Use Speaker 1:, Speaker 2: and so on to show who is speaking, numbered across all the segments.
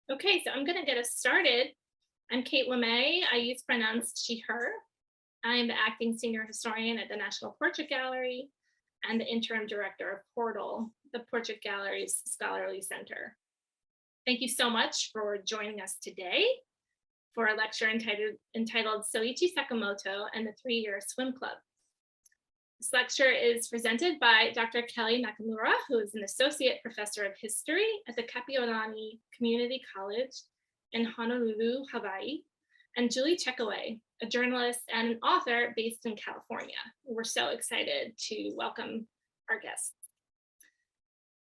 Speaker 1: Okay, so I'm going to get us started. I'm Clarke Lemay. I use pronouns she, her. I am the acting senior historian at the National Portrait Gallery and the interim director of Portal, the Portrait Gallery's scholarly center. Thank you so much for joining us today for a lecture entitled Soichi Sakamoto and the 3-Year Swim Club. This lecture is presented by Dr. Kelli Nakamura, who is an associate professor of history at the Kapi'olani Community College in Honolulu, Hawaii, and Julie Checkoway, a journalist and an author based in California. We're so excited to welcome our guests.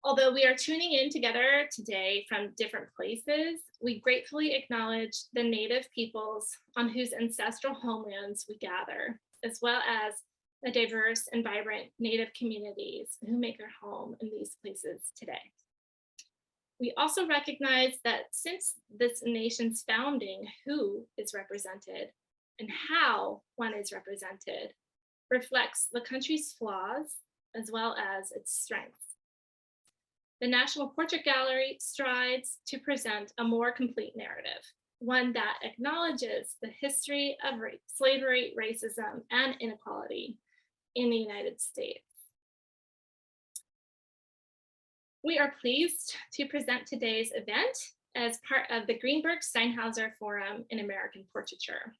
Speaker 1: Although we are tuning in together today from different places, we gratefully acknowledge the Native peoples on whose ancestral homelands we gather, as well as the diverse and vibrant Native communities who make their home in these places today. We also recognize that since this nation's founding, who is represented and how one is represented reflects the country's flaws as well as its strengths. The National Portrait Gallery strives to present a more complete narrative, one that acknowledges the history of slavery, racism, and inequality in the United States. We are pleased to present today's event as part of the Greenberg Steinhauser Forum in American Portraiture.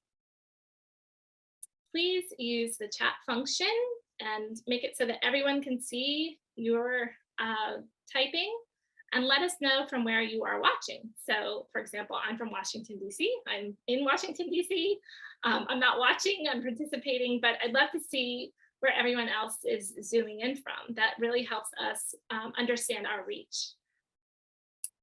Speaker 1: Please use the chat function and make it so that everyone can see your typing, and let us know from where you are watching. So, for example, I'm from Washington, D.C. I'm in Washington, D.C. I'm not watching, I'm participating, but I'd love to see where everyone else is zooming in from. That really helps us understand our reach.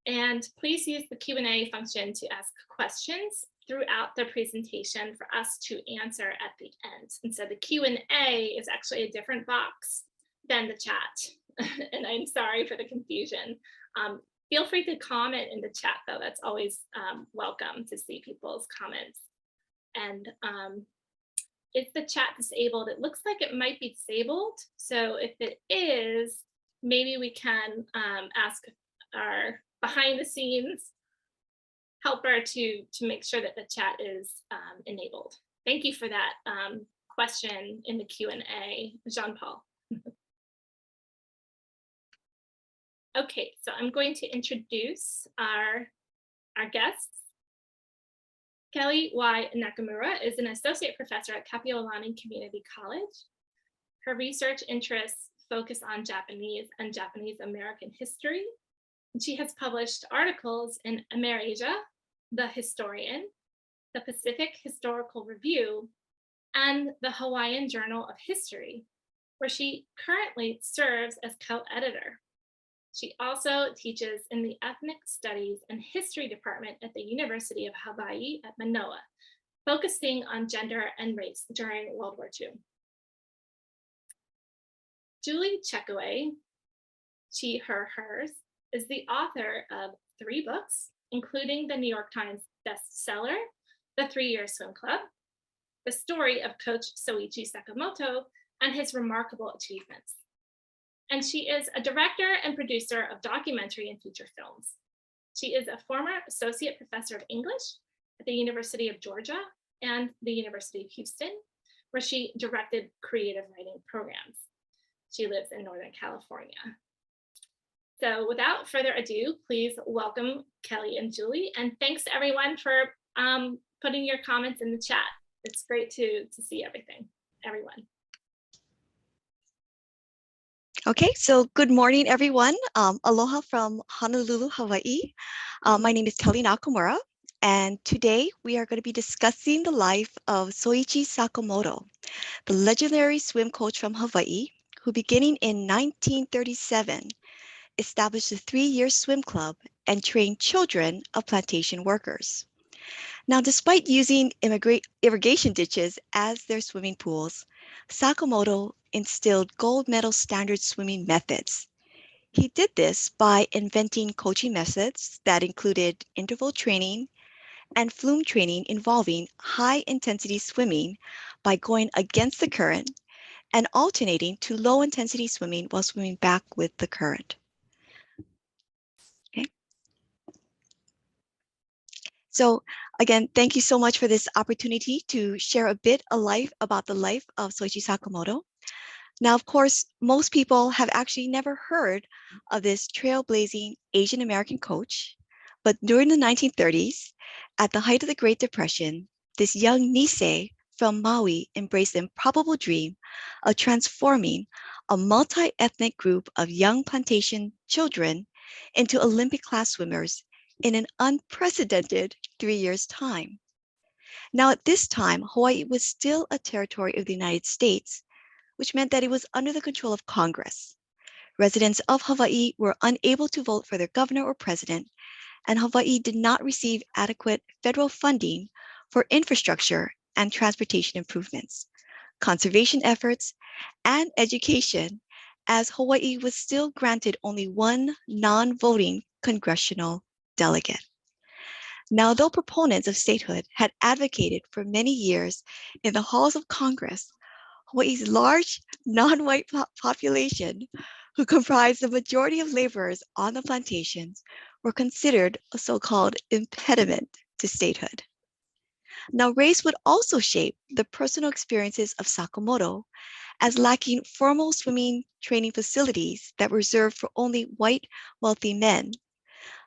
Speaker 1: And please use the Q&A function to ask questions throughout the presentation for us to answer at the end. And so the Q&A is actually a different box than the chat. And I'm sorry for the confusion. Feel free to comment in the chat though. That's always welcome to see people's comments. And is the chat disabled? It looks like it might be disabled. So if it is, maybe we can ask our behind the scenes helper to make sure that the chat is enabled. Thank you for that question in the Q&A, Jean-Paul. Okay, so I'm going to introduce our guests. Kelli Y. Nakamura is an associate professor at Kapi'olani Community College. Her research interests focus on Japanese and Japanese American history. And she has published articles in AmerAsia, The Historian, the Pacific Historical Review, and the Hawaiian Journal of History, where she currently serves as co-editor. She also teaches in the Ethnic Studies and History Department at the University of Hawaii at Manoa, focusing on gender and race during World War II. Julie Checkoway, she, her, hers, is the author of 3 books, including the New York Times bestseller, The 3-Year Swim Club, the story of Coach Soichi Sakamoto, and his remarkable achievements. And she is a director and producer of documentary and feature films. She is a former associate professor of English at the University of Georgia and the University of Houston, where she directed creative writing programs. She lives in Northern California. So without further ado, please welcome Kelli and Julie. And thanks to everyone for putting your comments in the chat. It's great to see everyone.
Speaker 2: Okay, so good morning, everyone. Aloha from Honolulu, Hawaii. My name is Kelli Nakamura, and today we are going to be discussing the life of Soichi Sakamoto, the legendary swim coach from Hawaii, who beginning in 1937, established a 3-year swim club and trained children of plantation workers. Now, despite using irrigation ditches as their swimming pools, Sakamoto instilled gold medal standard swimming methods. He did this by inventing coaching methods that included interval training and flume training involving high-intensity swimming by going against the current and alternating to low-intensity swimming while swimming back with the current. Okay. So again, thank you so much for this opportunity to share a bit about the life of Soichi Sakamoto. Now, of course, most people have actually never heard of this trailblazing Asian American coach, but during the 1930s, at the height of the Great Depression, this young Nisei from Maui embraced the improbable dream of transforming a multi-ethnic group of young plantation children into Olympic-class swimmers in an unprecedented 3 years' time. Now, at this time, Hawaii was still a territory of the United States, which meant that it was under the control of Congress. Residents of Hawaii were unable to vote for their governor or president, and Hawaii did not receive adequate federal funding for infrastructure and transportation improvements, conservation efforts, and education, as Hawaii was still granted only one non-voting congressional delegate. Now, though proponents of statehood had advocated for many years in the halls of Congress, Hawaii's large non-white population, who comprised the majority of laborers on the plantations, were considered a so-called impediment to statehood. Now, race would also shape the personal experiences of Sakamoto, as lacking formal swimming training facilities that were reserved for only white, wealthy men.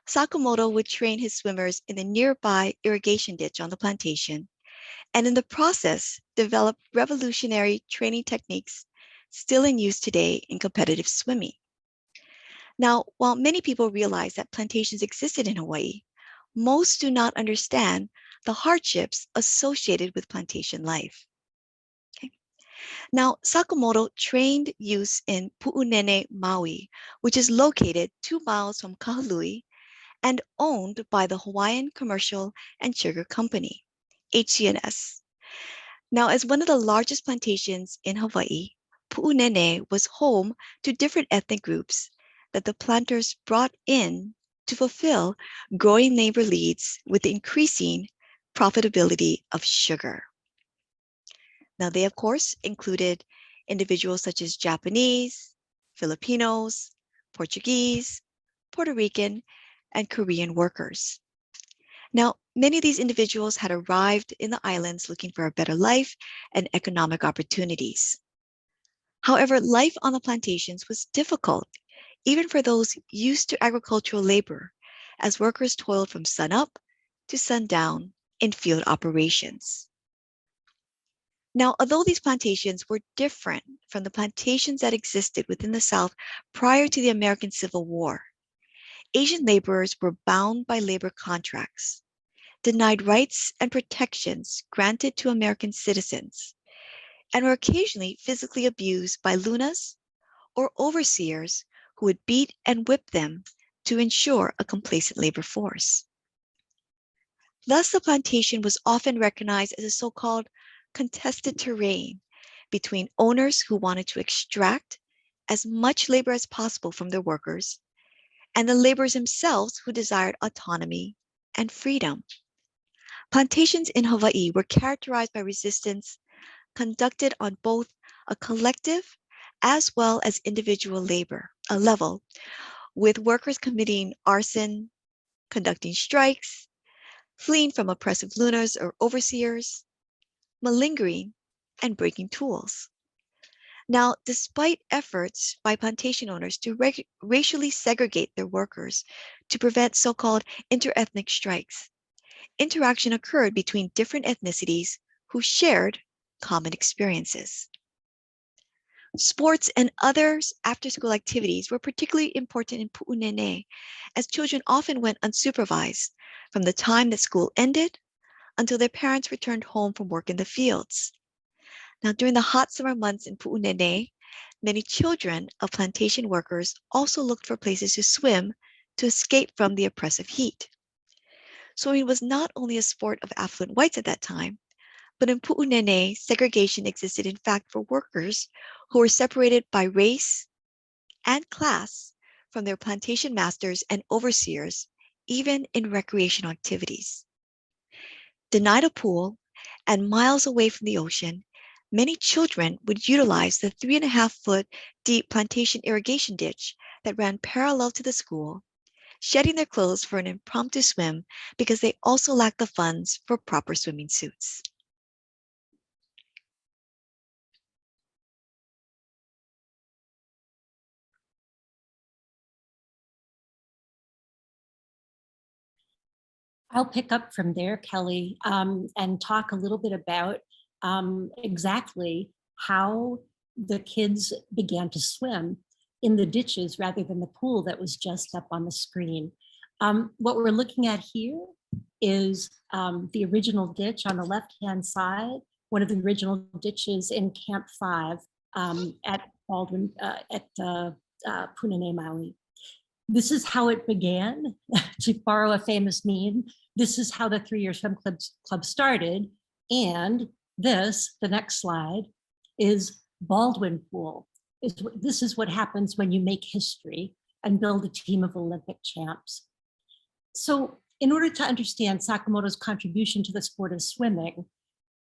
Speaker 2: Sakamoto would train his swimmers in the nearby irrigation ditch on the plantation, and in the process develop revolutionary training techniques still in use today in competitive swimming. Now, while many people realize that plantations existed in Hawaii, most do not understand the hardships associated with plantation life. Okay. Now, Sakamoto trained youths in Pu'unene, Maui, which is located 2 miles from Kahului and owned by the Hawaiian Commercial and Sugar Company, HCNS. Now, as one of the largest plantations in Hawaii, Pu'unene was home to different ethnic groups that the planters brought in to fulfill growing labor needs with the increasing profitability of sugar. Now, they, of course, included individuals such as Japanese, Filipinos, Portuguese, Puerto Rican, and Korean workers. Now, many of these individuals had arrived in the islands looking for a better life and economic opportunities. However, life on the plantations was difficult, even for those used to agricultural labor, as workers toiled from sunup to sundown in field operations. Now, although these plantations were different from the plantations that existed within the South prior to the American Civil War, Asian laborers were bound by labor contracts, denied rights and protections granted to American citizens, and were occasionally physically abused by lunas or overseers who would beat and whip them to ensure a complacent labor force. Thus, the plantation was often recognized as a so-called contested terrain between owners who wanted to extract as much labor as possible from their workers and the laborers themselves who desired autonomy and freedom. Plantations in Hawaii were characterized by resistance conducted on both a collective as well as individual level, with workers committing arson, conducting strikes, fleeing from oppressive lunas or overseers, malingering, and breaking tools. Now, despite efforts by plantation owners to racially segregate their workers to prevent so-called interethnic strikes, interaction occurred between different ethnicities who shared common experiences. Sports and other after-school activities were particularly important in Pu'unene, as children often went unsupervised from the time that school ended until their parents returned home from work in the fields. Now, during the hot summer months in Pu'unene, many children of plantation workers also looked for places to swim to escape from the oppressive heat. Swimming was not only a sport of affluent whites at that time, but in Pu'unene, segregation existed in fact for workers who were separated by race and class from their plantation masters and overseers, even in recreational activities. Denied a pool and miles away from the ocean, many children would utilize the 3.5-foot deep plantation irrigation ditch that ran parallel to the school, shedding their clothes for an impromptu swim because they also lack the funds for proper swimming suits.
Speaker 3: I'll pick up from there, Kelly, and talk a little bit about exactly how the kids began to swim in the ditches rather than the pool that was just up on the screen. What we're looking at here is the original ditch on the left-hand side, one of the original ditches in Camp 5 at Baldwin, at Punane, Maui. This is how it began, to borrow a famous meme. This is how the 3-year swim club started. And this, the next slide, is Baldwin Pool. This is what happens when you make history and build a team of Olympic champs. So in order to understand Sakamoto's contribution to the sport of swimming,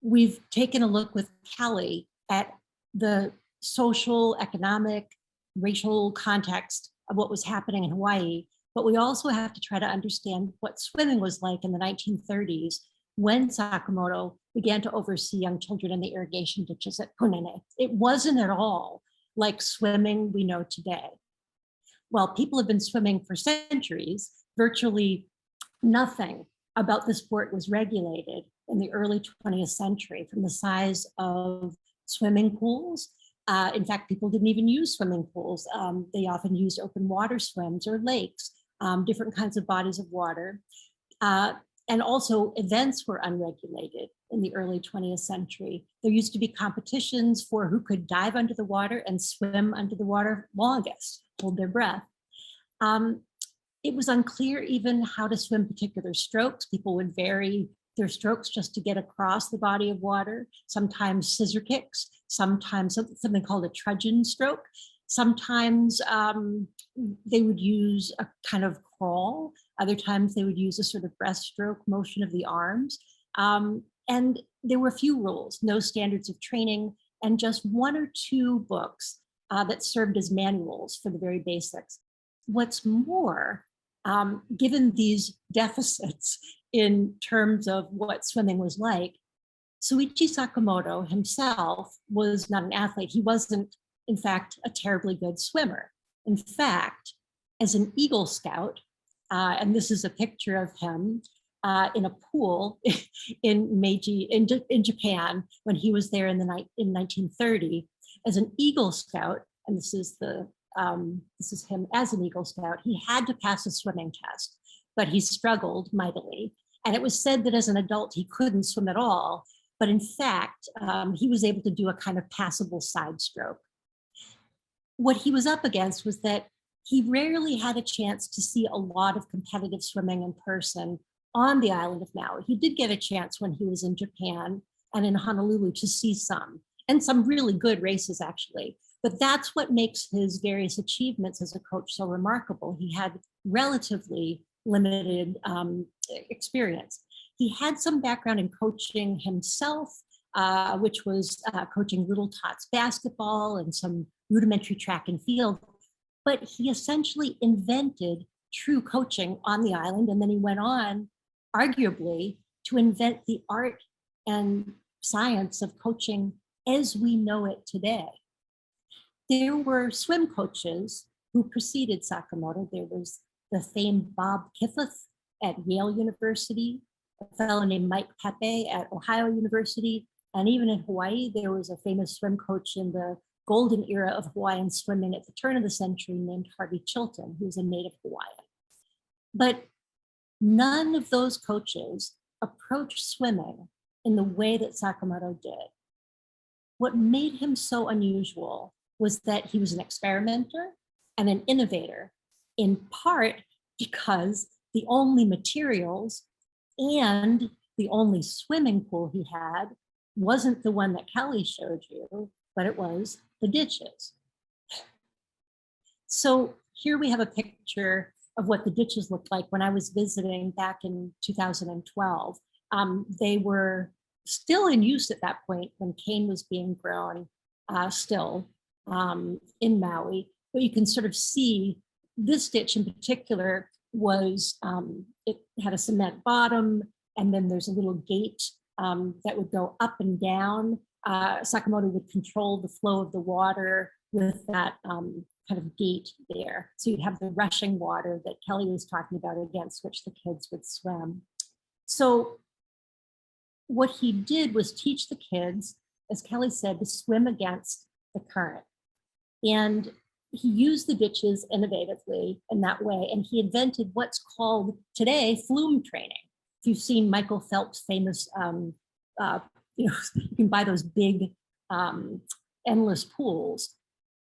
Speaker 3: we've taken a look with Kelli at the social, economic, racial context of what was happening in Hawaii, but we also have to try to understand what swimming was like in the 1930s when Sakamoto began to oversee young children in the irrigation ditches at Punane. It wasn't at all like swimming we know today. While people have been swimming for centuries, virtually nothing about the sport was regulated in the early 20th century, from the size of swimming pools. In fact, people didn't even use swimming pools. They often used open water swims or lakes, different kinds of bodies of water. And also events were unregulated in the early 20th century. There used to be competitions for who could dive under the water and swim under the water longest, hold their breath. It was unclear even how to swim particular strokes. People would vary their strokes just to get across the body of water, sometimes scissor kicks, sometimes something called a trudgeon stroke. Sometimes they would use a kind of crawl. Other times they would use a sort of breaststroke motion of the arms. And there were few rules, no standards of training, and just 1 or 2 books that served as manuals for the very basics. What's more, given these deficits in terms of what swimming was like, Soichi Sakamoto himself was not an athlete. He wasn't, in fact, a terribly good swimmer. In fact, as an Eagle Scout, and this is a picture of him in a pool in Meiji, in Japan, when he was there in 1930, as an Eagle Scout, and this is him as an Eagle Scout, he had to pass a swimming test, but he struggled mightily. And it was said that as an adult, he couldn't swim at all. But in fact, he was able to do a kind of passable side stroke. What he was up against was that he rarely had a chance to see a lot of competitive swimming in person on the island of Maui. He did get a chance when he was in Japan and in Honolulu to see some, and some really good races actually. But that's what makes his various achievements as a coach so remarkable. He had relatively limited experience. He had some background in coaching himself, which was coaching Little Tots basketball and some rudimentary track and field. But he essentially invented true coaching on the island. And then he went on, arguably, to invent the art and science of coaching as we know it today. There were swim coaches who preceded Sakamoto. There was the famed Bob Kiffath at Yale University, a fellow named Mike Pepe at Ohio University, and even in Hawaii, there was a famous swim coach in the golden era of Hawaiian swimming at the turn of the century named Harvey Chilton, who was a native Hawaiian. But none of those coaches approached swimming in the way that Sakamoto did. What made him so unusual was that he was an experimenter and an innovator, in part because the only materials and the only swimming pool he had wasn't the one that Kelli showed you, but it was the ditches. So here we have a picture of what the ditches looked like when I was visiting back in 2012. They were still in use at that point when cane was being grown still in Maui. But you can sort of see this ditch in particular was, it had a cement bottom, and then there's a little gate that would go up and down. Sakamoto would control the flow of the water with that kind of gate there. So you'd have the rushing water that Kelli was talking about, against which the kids would swim. So what he did was teach the kids, as Kelli said, to swim against the current. And he used the ditches innovatively in that way. And he invented what's called today flume training. If you've seen Michael Phelps' famous, you can buy those big endless pools.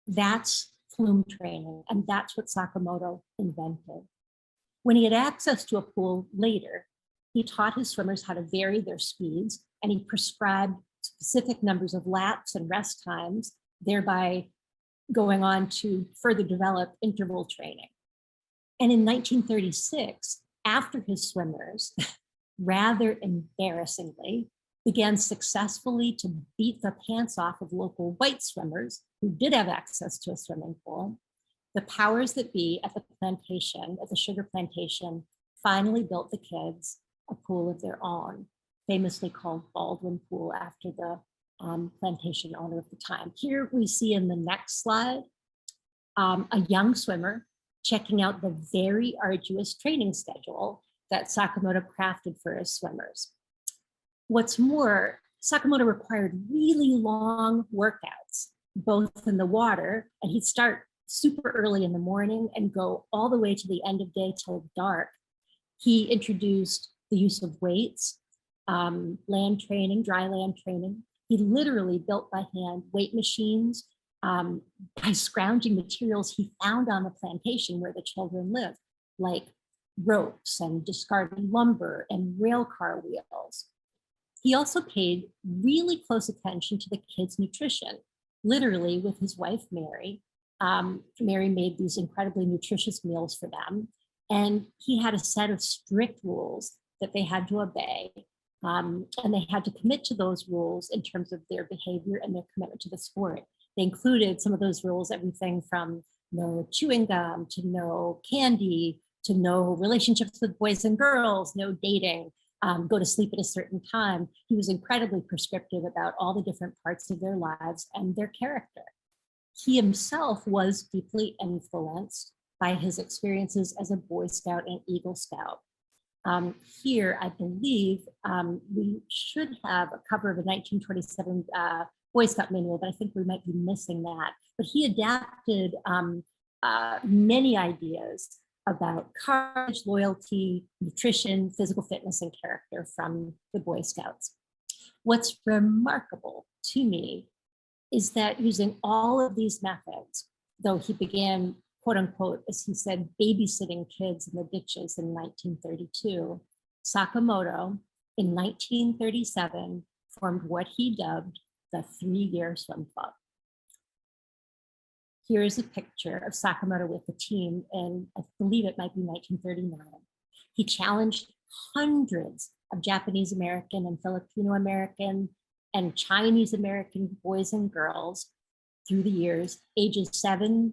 Speaker 3: That's flume training. And that's what Sakamoto invented. When he had access to a pool later, he taught his swimmers how to vary their speeds, and he prescribed specific numbers of laps and rest times, thereby going on to further develop interval training. And in 1936, after his swimmers, rather embarrassingly, began successfully to beat the pants off of local white swimmers who did have access to a swimming pool, the powers that be at the plantation, at the sugar plantation, finally built the kids a pool of their own, famously called Baldwin Pool after the plantation owner of the time. Here we see in the next slide, a young swimmer checking out the very arduous training schedule that Sakamoto crafted for his swimmers. What's more, Sakamoto required really long workouts, both in the water, and he'd start super early in the morning and go all the way to the end of day till dark. He introduced the use of weights, land training, dry land training. He literally built by hand weight machines by scrounging materials he found on the plantation where the children lived, like ropes and discarded lumber and rail car wheels. He also paid really close attention to the kids' nutrition, literally with his wife, Mary. Mary made these incredibly nutritious meals for them. And he had a set of strict rules that they had to obey. And they had to commit to those rules in terms of their behavior and their commitment to the sport. They included some of those rules, everything from no chewing gum to no candy, to no relationships with boys and girls, no dating, go to sleep at a certain time. He was incredibly prescriptive about all the different parts of their lives and their character. He himself was deeply influenced by his experiences as a Boy Scout and Eagle Scout. Here, I believe we should have a cover of a 1927 Boy Scout manual, but I think we might be missing that. But he adapted many ideas about courage, loyalty, nutrition, physical fitness, and character from the Boy Scouts. What's remarkable to me is that using all of these methods, though he began, quote unquote, as he said, babysitting kids in the ditches in 1932, Sakamoto in 1937 formed what he dubbed the 3-year swim club. Here is a picture of Sakamoto with the team, and I believe it might be 1939. He challenged hundreds of Japanese American and Filipino American and Chinese American boys and girls through the years, ages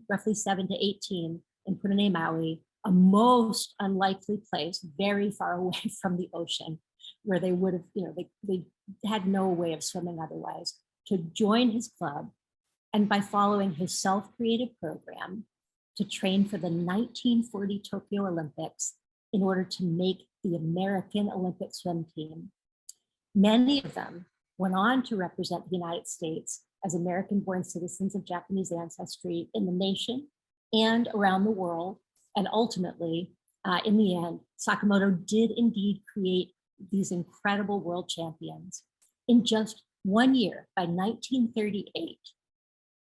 Speaker 3: roughly 7 to 18, in Punane, Maui, a most unlikely place, very far away from the ocean, where they would have, they had no way of swimming otherwise, to join his club, and by following his self-created program, to train for the 1940 Tokyo Olympics in order to make the American Olympic swim team. Many of them went on to represent the United States as American-born citizens of Japanese ancestry in the nation and around the world. And ultimately, in the end, Sakamoto did indeed create these incredible world champions. In just 1 year, by 1938,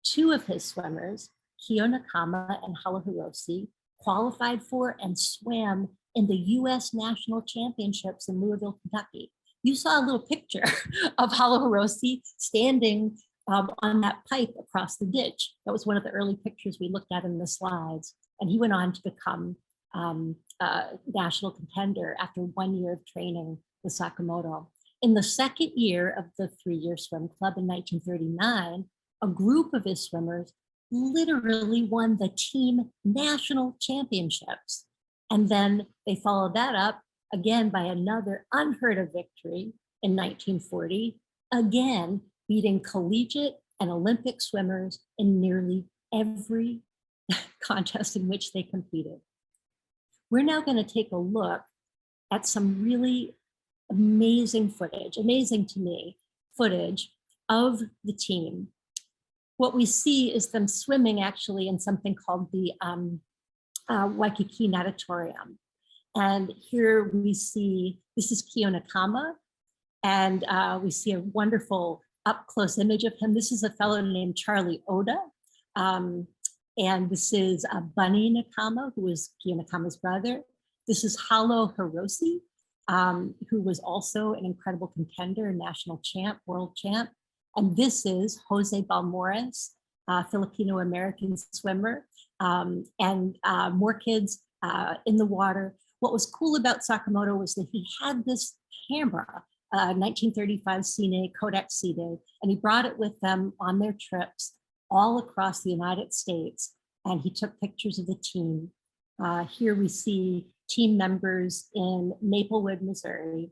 Speaker 3: 2 of his swimmers, Kyo Nakama and Hala Hiroshi, qualified for and swam in the US National Championships in Louisville, Kentucky. You saw a little picture of Hala Hiroshi standing on that pipe across the ditch. That was one of the early pictures we looked at in the slides. And he went on to become a national contender after 1 year of training with Sakamoto. In the second year of the 3-year swim club in 1939, a group of his swimmers literally won the team national championships. And then they followed that up again by another unheard of victory in 1940, again beating collegiate and Olympic swimmers in nearly every contest in which they competed. We're now going to take a look at some really amazing footage, amazing to me, footage of the team. What we see is them swimming actually in something called the Waikiki Natatorium. And here we see, this is Kiyonakama, and we see a wonderful up-close image of him. This is a fellow named Charlie Oda. And this is Bunny Nakama, who was Kiyonakama's brother. This is Halo Hiroshi, who was also an incredible contender, national champ, world champ. And this is Jose Balmores, Filipino-American swimmer, and more kids in the water. What was cool about Sakamoto was that he had this camera, 1935 Cine, Kodak Cine, and he brought it with them on their trips all across the United States, and he took pictures of the team. Here we see team members in Maplewood, Missouri.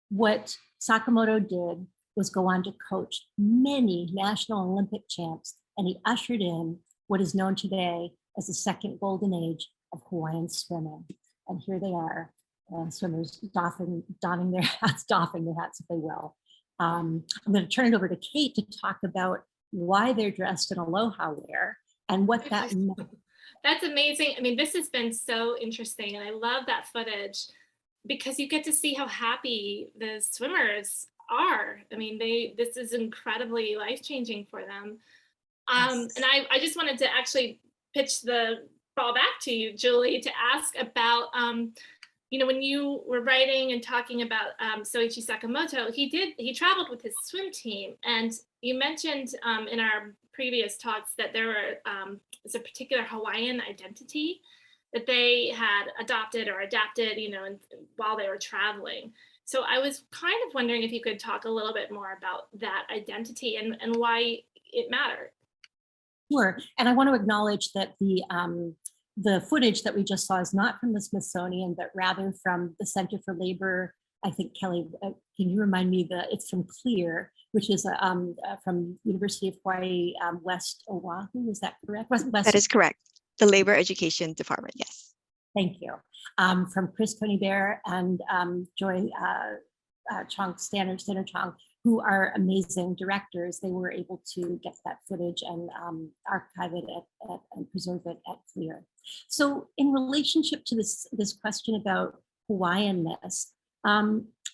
Speaker 3: What Sakamoto did was go on to coach many national Olympic champs, and he ushered in what is known today as the second golden age of Hawaiian swimming. And here they are, swimmers donning their hats, doffing their hats, if they will. I'm going to turn it over to Kate to talk about why they're dressed in aloha wear and what that meant.
Speaker 1: That's amazing. I mean, this has been so interesting, and I love that footage because you get to see how happy the swimmers are. I mean, this is incredibly life-changing for them.
Speaker 3: Yes.
Speaker 1: And I just wanted to actually pitch the ball back to you, Julie, to ask about, when you were writing and talking about Soichi Sakamoto, he traveled with his swim team, and you mentioned in our previous talks that there was a particular Hawaiian identity that they had adopted or adapted, while they were traveling. So I was kind of wondering if you could talk a little bit more about that identity and why it mattered.
Speaker 3: Sure, and I want to acknowledge that the footage that we just saw is not from the Smithsonian, but rather from the Center for Labor. I think, Kelly, can you remind me that it's from CLEAR, which is from University of Hawaii, West Oahu, is that correct? West.
Speaker 2: That is correct. The Labor Education Department, yes.
Speaker 3: Thank you. From Chris Coney-Bear and Joy Chong, Standard Chong, who are amazing directors. They were able to get that footage and archive it and preserve it at CLEAR. So in relationship to this question about Hawaiianness,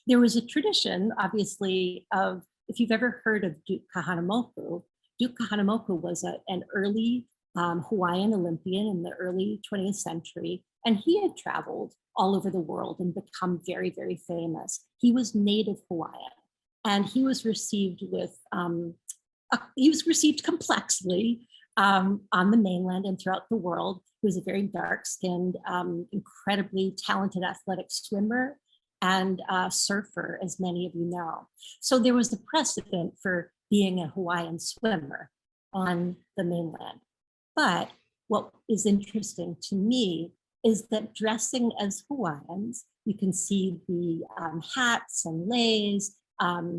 Speaker 3: there was a tradition, obviously, of, if you've ever heard of Duke Kahanamoku was an early Hawaiian Olympian in the early 20th century, and he had traveled all over the world and become very, very famous. He was native Hawaiian, and he was received complexly on the mainland and throughout the world. He was a very dark-skinned, incredibly talented athletic swimmer and surfer, as many of you know. So there was a precedent for being a Hawaiian swimmer on the mainland. But what is interesting to me is that dressing as Hawaiians, you can see the hats and leis,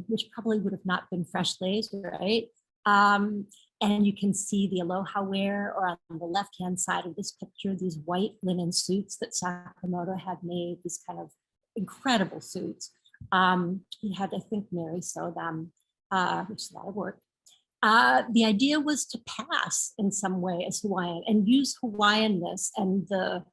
Speaker 3: which probably would have not been fresh leis, right? And you can see the aloha wear, or on the left-hand side of this picture, these white linen suits that Sakamoto had made, these kind of incredible suits. He had, I think, Mary sew them, which is a lot of work. The idea was to pass in some way as Hawaiian and use Hawaiianness and the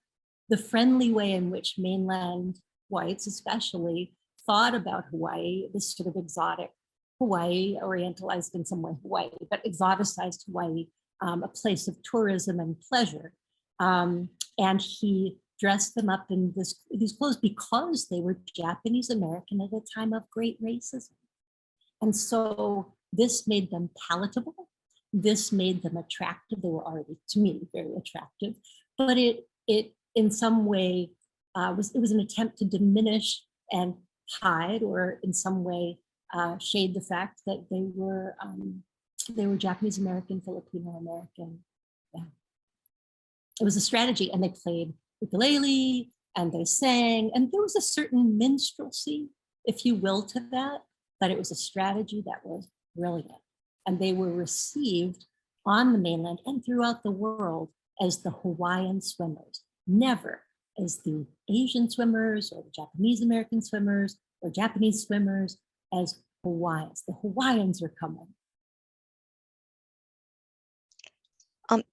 Speaker 3: friendly way in which mainland whites especially thought about Hawaii, this sort of exotic Hawaii, orientalized in some way Hawaii, but exoticized Hawaii, a place of tourism and pleasure. And he dressed them up in these clothes because they were Japanese American at a time of great racism. And so this made them palatable. This made them attractive. They were already, to me, very attractive. But it in some way, it was an attempt to diminish and hide, or in some way shade the fact that they were Japanese American, Filipino American. Yeah. It was a strategy, and they played ukulele, and they sang, and there was a certain minstrelsy, if you will, to that, but it was a strategy that was brilliant. And they were received on the mainland and throughout the world as the Hawaiian swimmers, never as the Asian swimmers or the Japanese American swimmers or Japanese swimmers, as Hawaiians. The Hawaiians are coming.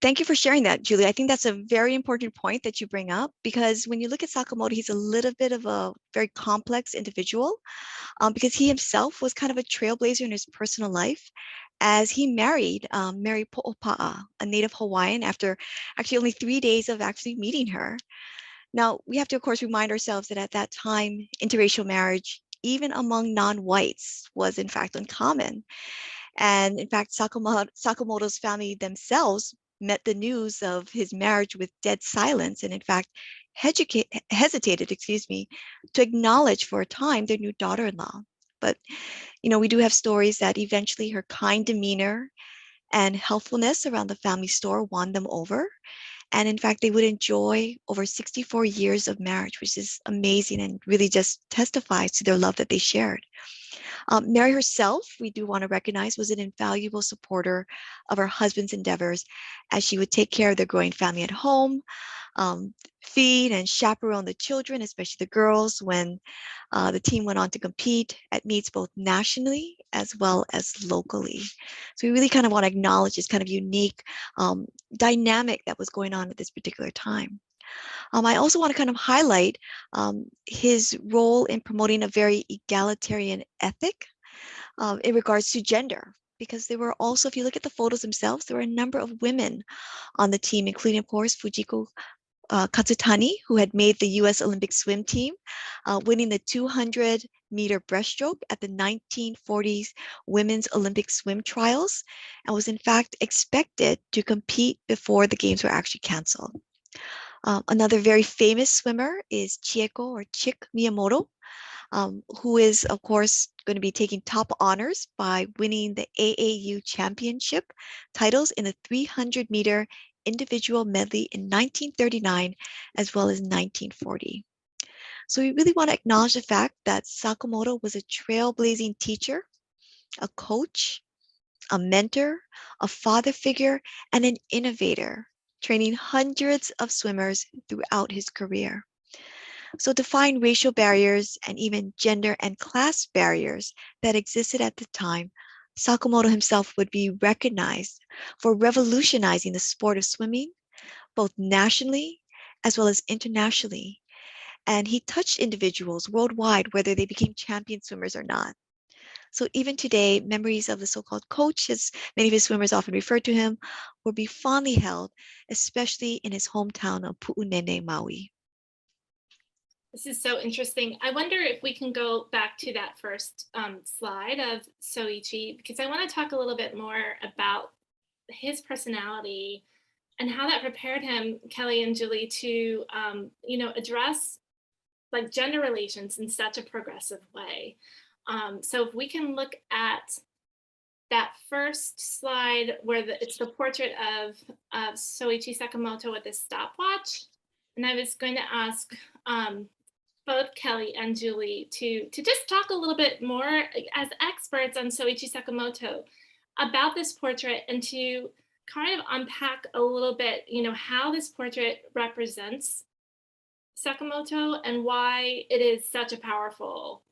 Speaker 2: Thank you for sharing that, Julie. I think that's a very important point that you bring up, because when you look at Sakamoto, he's a little bit of a very complex individual, because he himself was kind of a trailblazer in his personal life, as he married Mary Po'opa'a, a native Hawaiian, after actually only 3 days of actually meeting her. Now, we have to, of course, remind ourselves that at that time, interracial marriage, even among non-whites, was in fact uncommon. And in fact, Sakamoto's family themselves met the news of his marriage with dead silence, and in fact, hesitated, to acknowledge for a time their new daughter-in-law. But, we do have stories that eventually her kind demeanor and helpfulness around the family store won them over. And in fact, they would enjoy over 64 years of marriage, which is amazing and really just testifies to their love that they shared. Mary herself, we do want to recognize, was an invaluable supporter of her husband's endeavors, as she would take care of their growing family at home, feed and chaperone the children, especially the girls, when the team went on to compete at meets both nationally as well as locally. So we really kind of want to acknowledge this kind of unique dynamic that was going on at this particular time. I also want to kind of highlight his role in promoting a very egalitarian ethic in regards to gender, because there were also, if you look at the photos themselves, there were a number of women on the team, including, of course, Fujiko Katsutani, who had made the U.S. Olympic swim team, winning the 200-meter breaststroke at the 1940s Women's Olympic Swim Trials, and was in fact expected to compete before the games were actually canceled. Another very famous swimmer is Chick Miyamoto, who is, of course, going to be taking top honors by winning the AAU championship titles in the 300-meter individual medley in 1939, as well as 1940. So we really want to acknowledge the fact that Sakamoto was a trailblazing teacher, a coach, a mentor, a father figure, and an innovator, training hundreds of swimmers throughout his career. So defying racial barriers and even gender and class barriers that existed at the time, Sakamoto himself would be recognized for revolutionizing the sport of swimming, both nationally as well as internationally. And he touched individuals worldwide, whether they became champion swimmers or not. So even today, memories of the so-called coach, as many of his swimmers often refer to him, will be fondly held, especially in his hometown of Pu'unene, Maui.
Speaker 1: This is so interesting. I wonder if we can go back to that first slide of Soichi, because I want to talk a little bit more about his personality and how that prepared him, Kelly and Julie, to address like gender relations in such a progressive way. So if we can look at that first slide where it's the portrait of Soichi Sakamoto with his stopwatch. And I was going to ask both Kelly and Julie to just talk a little bit more as experts on Soichi Sakamoto about this portrait, and to kind of unpack a little bit, how this portrait represents Sakamoto and why it is such a powerful,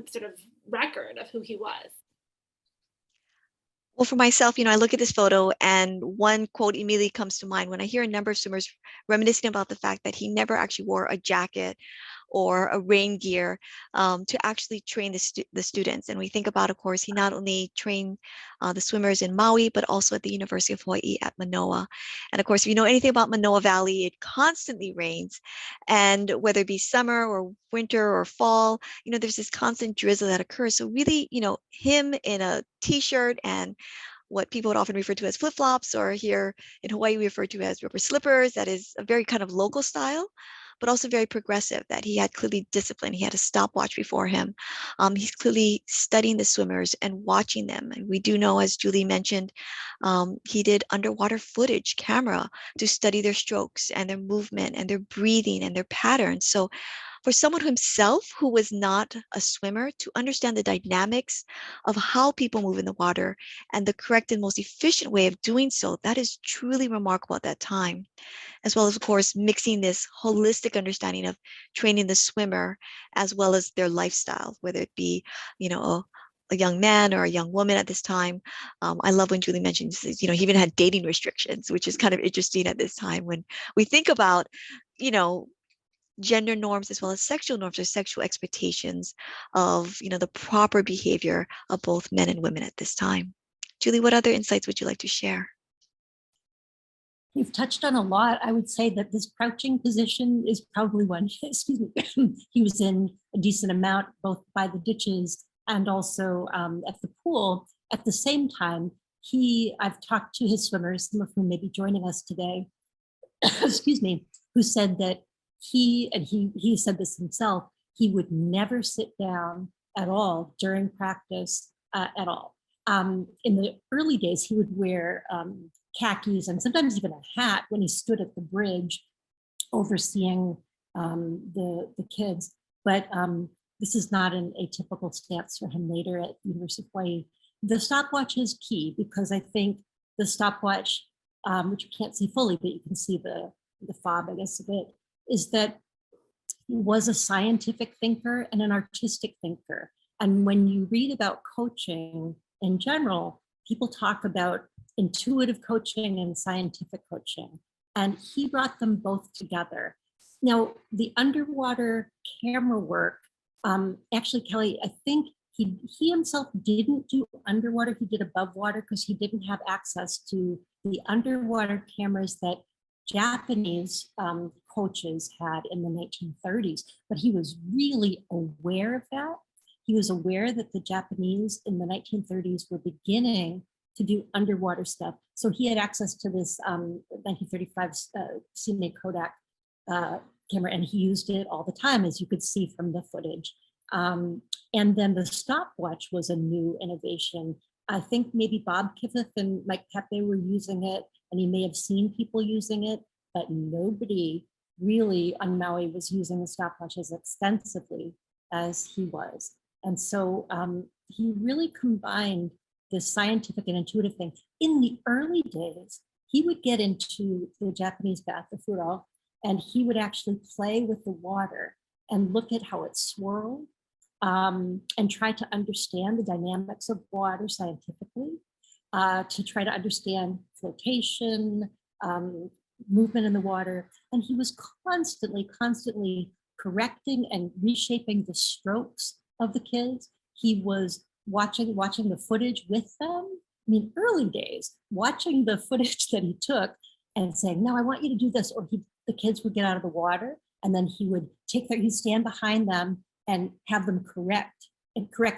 Speaker 1: sort of record of who he was.
Speaker 2: Well, for myself, I look at this photo and one quote immediately comes to mind when I hear a number of swimmers reminiscing about the fact that he never actually wore a jacket or a rain gear to actually train the students. And we think about, of course, he not only trained the swimmers in Maui, but also at the University of Hawaii at Manoa. And of course, if you know anything about Manoa Valley, it constantly rains. And whether it be summer or winter or fall, there's this constant drizzle that occurs. So really, him in a t-shirt and what people would often refer to as flip-flops, or here in Hawaii we refer to as rubber slippers, that is a very kind of local style. but also very progressive, that he had clearly discipline. He had a stopwatch before him. He's clearly studying the swimmers and watching them. And we do know, as Julie mentioned, he did underwater footage camera to study their strokes and their movement and their breathing and their patterns. So for someone himself who was not a swimmer to understand the dynamics of how people move in the water and the correct and most efficient way of doing so, that is truly remarkable at that time. As well as, of course, mixing this holistic understanding of training the swimmer as well as their lifestyle, whether it be, a young man or a young woman at this time. I love when Julie mentioned, he even had dating restrictions, which is kind of interesting at this time when we think about, gender norms as well as sexual norms or sexual expectations of the proper behavior of both men and women at this time. Julie, what other insights would you like to share?
Speaker 3: You've touched on a lot. I would say that this crouching position is probably one, excuse me, he was in a decent amount, both by the ditches and also at the pool. At the same time, I've talked to his swimmers, some of whom may be joining us today, excuse me, who said that he said this himself, he would never sit down at all during practice at all. In the early days, he would wear khakis and sometimes even a hat when he stood at the bridge overseeing the kids. But this is not an atypical stance for him later at the University of Hawaii. The stopwatch is key because I think the stopwatch, which you can't see fully, but you can see the fob, I guess, of it, is that he was a scientific thinker and an artistic thinker. And when you read about coaching in general, people talk about intuitive coaching and scientific coaching, and he brought them both together. Now, the underwater camera work, actually, Kelly, I think he himself didn't do underwater, he did above water because he didn't have access to the underwater cameras that Japanese coaches had in the 1930s, but he was really aware of that. He was aware that the Japanese in the 1930s were beginning to do underwater stuff. So he had access to this 1935 Cine Kodak camera, and he used it all the time, as you could see from the footage. And then the stopwatch was a new innovation. I think maybe Bob Kiveth and Mike Pepe were using it, and he may have seen people using it, but nobody really on Maui was using the stopwatch as extensively as he was. And so he really combined the scientific and intuitive thing. In the early days, he would get into the Japanese bath, the furo, and he would actually play with the water and look at how it swirled and try to understand the dynamics of water scientifically, to try to understand flotation, movement in the water. And he was constantly correcting and reshaping the strokes of the kids. He was watching the footage with them. I mean, early days, watching the footage that he took and saying, no, I want you to do this. Or the kids would get out of the water, and then he would he'd stand behind them and have them correct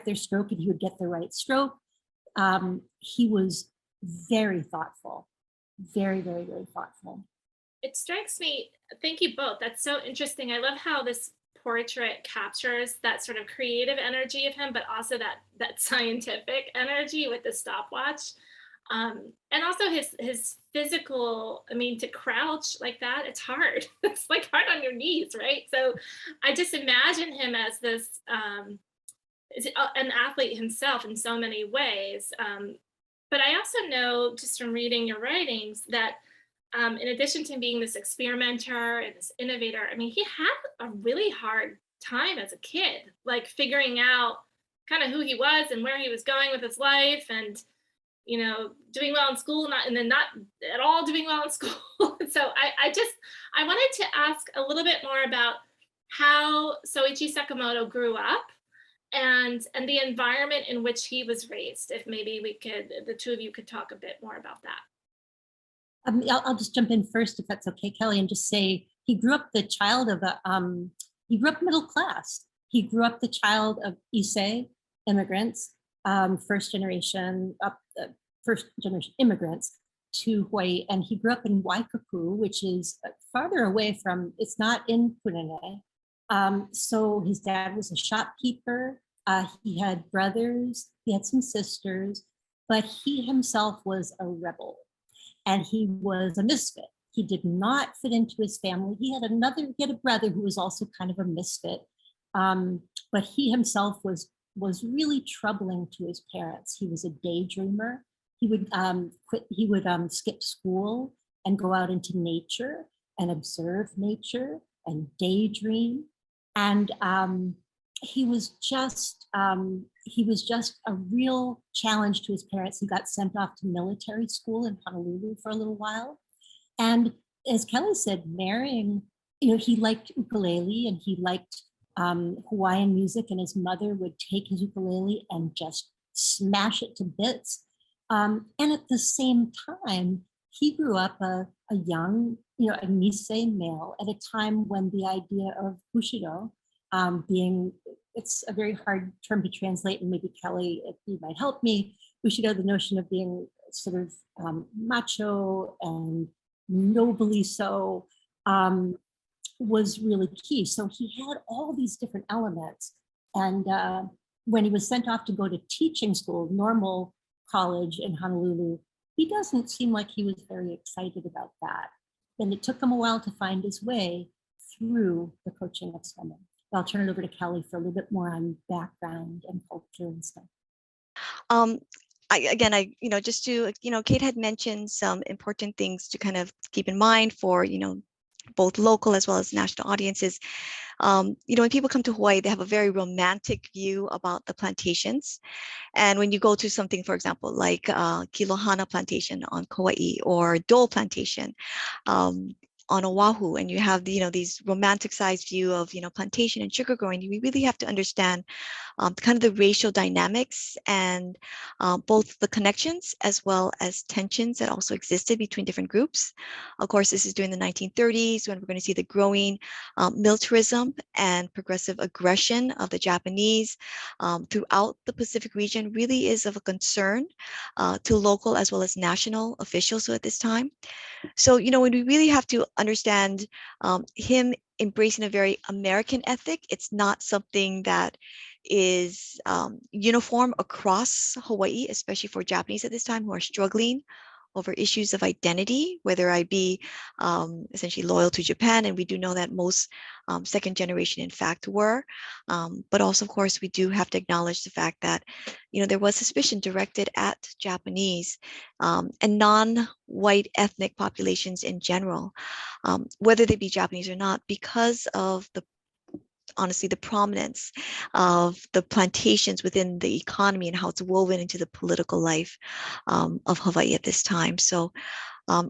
Speaker 3: their stroke, and he would get the right stroke. He was very thoughtful, very, very, very thoughtful.
Speaker 1: It strikes me, thank you both. That's so interesting. I love how this portrait captures that sort of creative energy of him, but also that scientific energy with the stopwatch. And also his physical, I mean, to crouch like that, it's hard. It's like hard on your knees, right? So I just imagine him as this, an athlete himself in so many ways. But I also know just from reading your writings that in addition to being this experimenter and this innovator, I mean, he had a really hard time as a kid, like figuring out kind of who he was and where he was going with his life, and doing well in school, and then not at all doing well in school. So I wanted to ask a little bit more about how Soichi Sakamoto grew up and the environment in which he was raised. If maybe the two of you could talk a bit more about that.
Speaker 3: I'll just jump in first, if that's okay, Kelly, and just say he grew up the child of he grew up middle class. He grew up the child of Issei immigrants, first generation immigrants to Hawaii, and he grew up in Waikaku, which is farther away from, it's not in Punane. So his dad was a shopkeeper. He had brothers, he had some sisters, but he himself was a rebel and he was a misfit. He did not fit into his family. He had a brother who was also kind of a misfit, but he himself was really troubling to his parents. He was a daydreamer. He would skip school and go out into nature and observe nature and daydream. And he was just a real challenge to his parents. He got sent off to military school in Honolulu for a little while. And as Kelli said, marrying, he liked ukulele and he liked Hawaiian music, and his mother would take his ukulele and just smash it to bits. And at the same time, he grew up a young, a Nisei male at a time when the idea of Bushido it's a very hard term to translate, and maybe Kelli, if you might help me, Bushido, the notion of being sort of macho and nobly so, was really key. So he had all these different elements. And when he was sent off to go to teaching school, normal college in Honolulu, he doesn't seem like he was very excited about that. And it took him a while to find his way through the coaching of swimming. I'll turn it over to Kelli for a little bit more on background and culture and stuff.
Speaker 2: Just to, Kate had mentioned some important things to kind of keep in mind for, both local as well as national audiences. When people come to Hawaii, they have a very romantic view about the plantations. And when you go to something, for example, like Kilohana Plantation on Kauai or Dole Plantation, on Oahu, and you have these romanticized view of plantation and sugar growing, we really have to understand kind of the racial dynamics and both the connections as well as tensions that also existed between different groups. Of course, this is during the 1930s when we're going to see the growing militarism and progressive aggression of the Japanese throughout the Pacific region really is of a concern to local as well as national officials at this time. So, when we really have to understand him embracing a very American ethic, it's not something that is uniform across Hawaii, especially for Japanese at this time who are struggling over issues of identity, whether I be essentially loyal to Japan, and we do know that most second generation in fact were, but also of course we do have to acknowledge the fact that there was suspicion directed at Japanese and non-white ethnic populations in general, whether they be Japanese or not, because of honestly, the prominence of the plantations within the economy and how it's woven into the political life of Hawaii at this time. So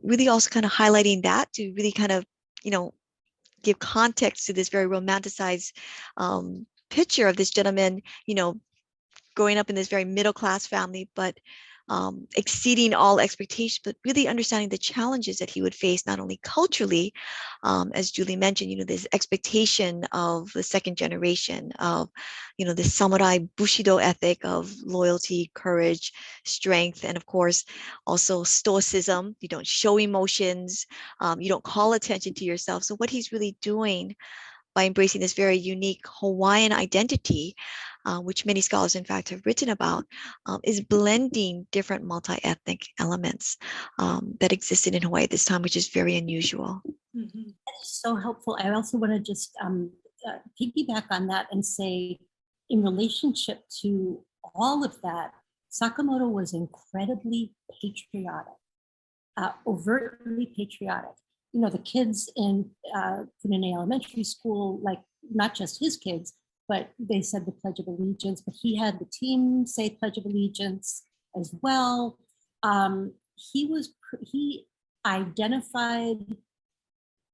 Speaker 2: really also kind of highlighting that to really kind of, give context to this very romanticized picture of this gentleman, growing up in this very middle-class family, but exceeding all expectations, but really understanding the challenges that he would face, not only culturally, as Julie mentioned, this expectation of the second generation of, this samurai Bushido ethic of loyalty, courage, strength, and of course, also stoicism. You don't show emotions, you don't call attention to yourself. So what he's really doing by embracing this very unique Hawaiian identity, which many scholars in fact have written about, is blending different multi-ethnic elements that existed in Hawaii at this time, which is very unusual.
Speaker 3: Mm-hmm. That is so helpful. I also want to just piggyback on that and say, in relationship to all of that, Sakamoto was incredibly patriotic, overtly patriotic. The kids in Punane Elementary School, like not just his kids, but they said the Pledge of Allegiance, but he had the team say Pledge of Allegiance as well. He identified,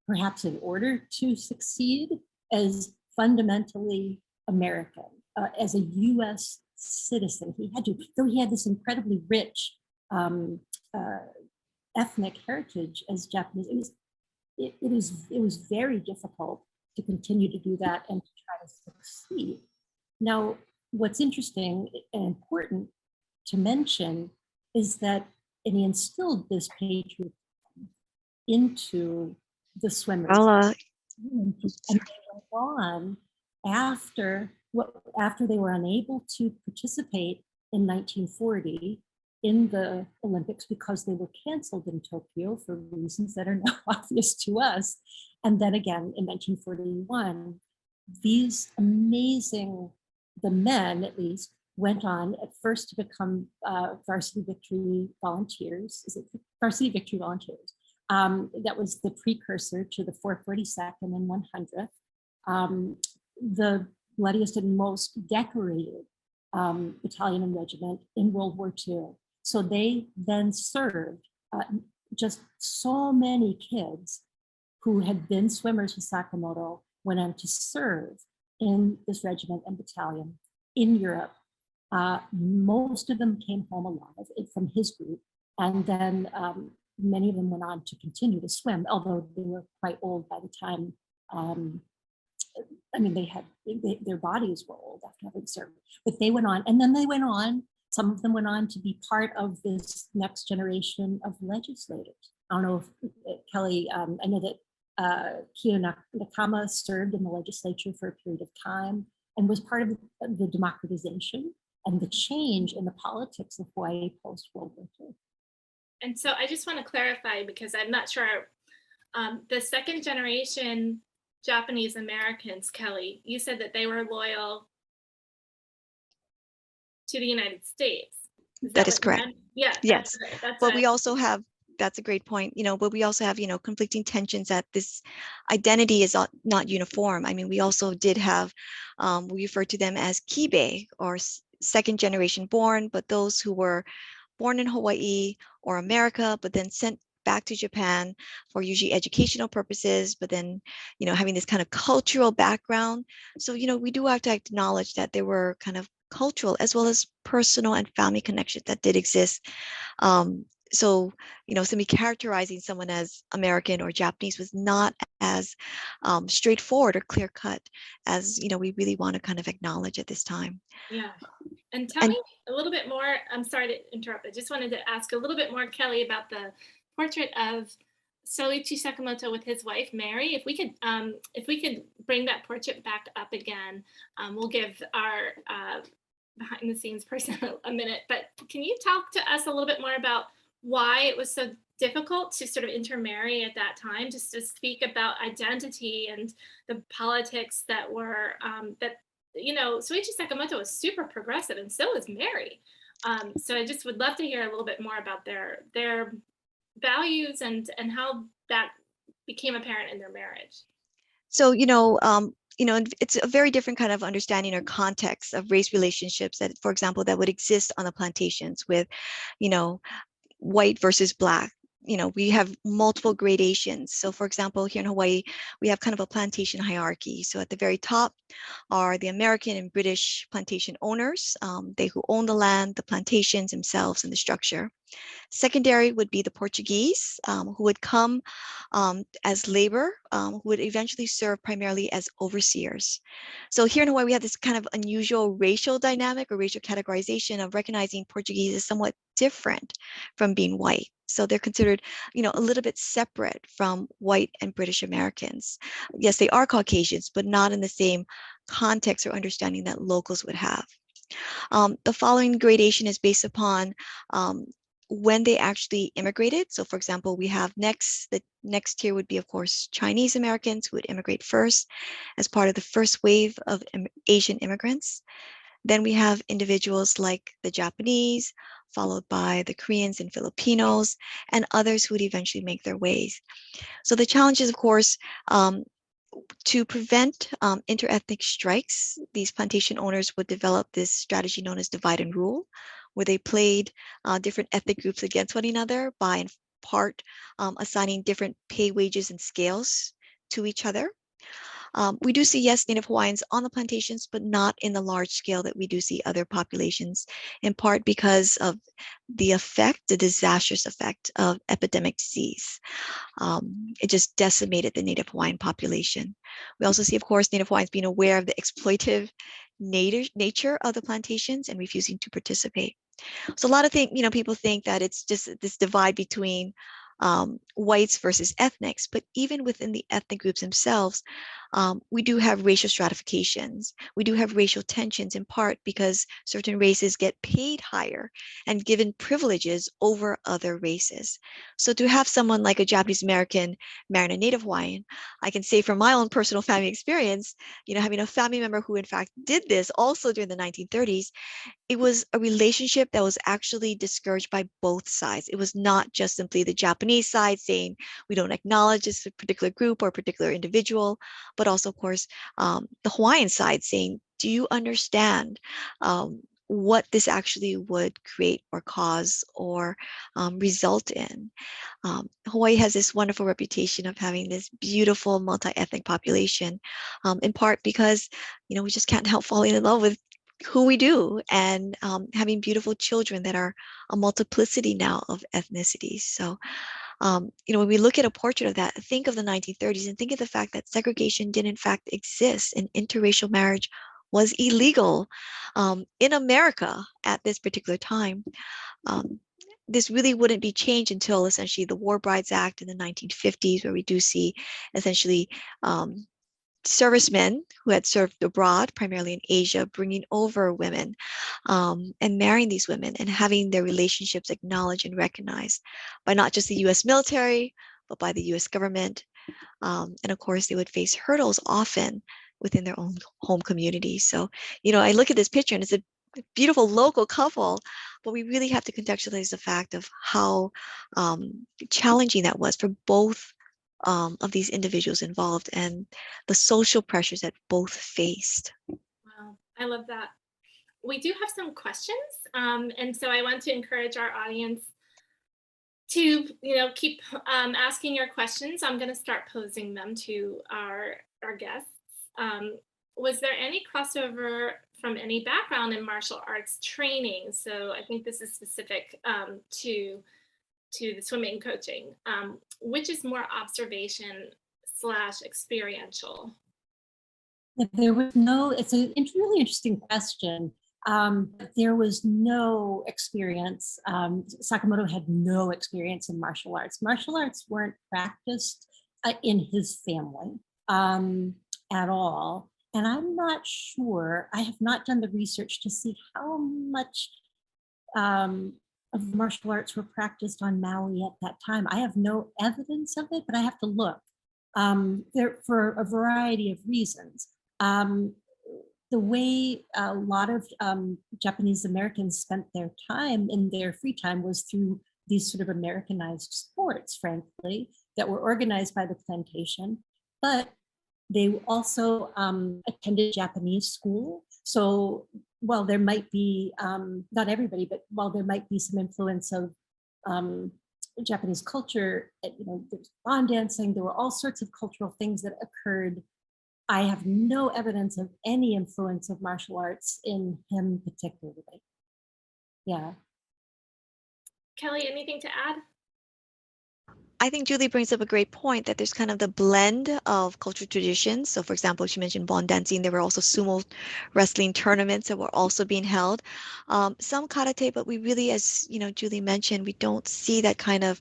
Speaker 3: perhaps in order to succeed, as fundamentally American, as a US citizen. He had to, though he had this incredibly rich ethnic heritage as Japanese, it was very difficult to continue to do that and to try to succeed. Now, what's interesting and important to mention is that, and he instilled this patriotism into the swimmers.
Speaker 2: Well,
Speaker 3: And they went on after they were unable to participate in 1940 in the Olympics because they were canceled in Tokyo for reasons that are now obvious to us. And then again in 1941, these amazing, the men at least, went on at first to become varsity victory volunteers. Is it varsity victory volunteers? That was the precursor to the 442nd and 100th, the bloodiest and most decorated battalion and regiment in World War II. So they then served just so many kids who had been swimmers with Sakamoto went on to serve in this regiment and battalion in Europe. Most of them came home alive from his group, and then many of them went on to continue to swim, although they were quite old by the time. I mean, their bodies were old after having served, but they went on, and then they went on. Some of them went on to be part of this next generation of legislators. I don't know if Kelly. I know that Kiyo Nakama served in the legislature for a period of time and was part of the democratization and the change in the politics of Hawaii post-World War II.
Speaker 1: And so I just want to clarify, because I'm not sure, the second generation Japanese Americans, Kelly, you said that they were loyal to the United States.
Speaker 2: that is correct.
Speaker 1: Yeah.
Speaker 2: Yes.
Speaker 1: That's
Speaker 2: But we also have, that's a great point, but we also have, conflicting tensions that this identity is not uniform. I mean, we also did have, we refer to them as kibe, or second generation born, but those who were born in Hawaii or America, but then sent back to Japan for usually educational purposes, but then, having this kind of cultural background. So, we do have to acknowledge that there were kind of cultural as well as personal and family connections that did exist. So, simply characterizing someone as American or Japanese was not as straightforward or clear cut as, we really want to kind of acknowledge at this time.
Speaker 1: Yeah. And tell me a little bit more. I'm sorry to interrupt. I just wanted to ask a little bit more, Kelly, about the portrait of Soichi Sakamoto with his wife, Mary. If we could bring that portrait back up again, we'll give our behind the scenes person a minute. But can you talk to us a little bit more about why it was so difficult to sort of intermarry at that time, just to speak about identity and the politics that were, Soichi Sakamoto was super progressive, and so was Mary. So I just would love to hear a little bit more about their values and how that became apparent in their marriage.
Speaker 2: So, it's a very different kind of understanding or context of race relationships that, for example, that would exist on the plantations with, white versus black. We have multiple gradations. So for example, here in Hawaii, we have kind of a plantation hierarchy. So at the very top are the American and British plantation owners, they who own the land, the plantations themselves, and the structure. Secondary would be the Portuguese, who would come as labor, who would eventually serve primarily as overseers. So here in Hawaii, we have this kind of unusual racial dynamic or racial categorization of recognizing Portuguese as somewhat different from being white. So they're considered, a little bit separate from white and British Americans. Yes, they are Caucasians, but not in the same context or understanding that locals would have. The following gradation is based upon when they actually immigrated. So for example, we have the next tier would be, of course, Chinese Americans who would immigrate first as part of the first wave of Asian immigrants. Then we have individuals like the Japanese, followed by the Koreans and Filipinos, and others who would eventually make their ways. So the challenge is, of course, to prevent interethnic strikes, these plantation owners would develop this strategy known as divide and rule, where they played different ethnic groups against one another by, in part, assigning different pay, wages, and scales to each other. We do see, yes, Native Hawaiians on the plantations, but not in the large scale that we do see other populations, in part because of the disastrous effect of epidemic disease. It just decimated the Native Hawaiian population. We also see, of course, Native Hawaiians being aware of the exploitative nature of the plantations and refusing to participate. So a lot of things, people think that it's just this divide between whites versus ethnics, but even within the ethnic groups themselves, we do have racial stratifications. We do have racial tensions in part because certain races get paid higher and given privileges over other races. So to have someone like a Japanese American marrying a Native Hawaiian, I can say from my own personal family experience, having a family member who in fact did this also during the 1930s, it was a relationship that was actually discouraged by both sides. It was not just simply the Japanese side saying we don't acknowledge this particular group or particular individual, but also, of course, the Hawaiian side saying, do you understand what this actually would create or cause or result in? Hawaii has this wonderful reputation of having this beautiful multi-ethnic population, in part because, we just can't help falling in love with who we do, and having beautiful children that are a multiplicity now of ethnicities. So, when we look at a portrait of that, think of the 1930s and think of the fact that segregation did in fact exist and interracial marriage was illegal in America at this particular time. This really wouldn't be changed until essentially the War Brides Act in the 1950s, where we do see essentially servicemen who had served abroad, primarily in Asia, bringing over women and marrying these women and having their relationships acknowledged and recognized by not just the US military, but by the US government. And of course, they would face hurdles often within their own home community. So, I look at this picture and it's a beautiful local couple, but we really have to contextualize the fact of how challenging that was for both of these individuals involved and the social pressures that both faced.
Speaker 1: Wow, I love that. We do have some questions, and so I want to encourage our audience to keep asking your questions. I'm going to start posing them to our guests. Was there any crossover from any background in martial arts training? So I think this is specific to the swimming coaching. Which is more observation / experiential?
Speaker 3: There was no, it's a really interesting question. There was no experience. Sakamoto had no experience in martial arts. Martial arts weren't practiced in his family at all. And I'm not sure, I have not done the research to see how much of martial arts were practiced on Maui at that time. I have no evidence of it, but I have to look there for a variety of reasons. The way a lot of Japanese Americans spent their time in their free time was through these sort of Americanized sports, frankly, that were organized by the plantation, but they also attended Japanese school. So while there might be, not everybody, but while there might be some influence of Japanese culture, there's bond dancing, there were all sorts of cultural things that occurred. I have no evidence of any influence of martial arts in him particularly. Yeah.
Speaker 1: Kelly, anything to add?
Speaker 2: I think Julie brings up a great point that there's kind of the blend of cultural traditions. So for example, she mentioned bond dancing. There were also sumo wrestling tournaments that were also being held. Some karate, but we really, as Julie mentioned, we don't see that kind of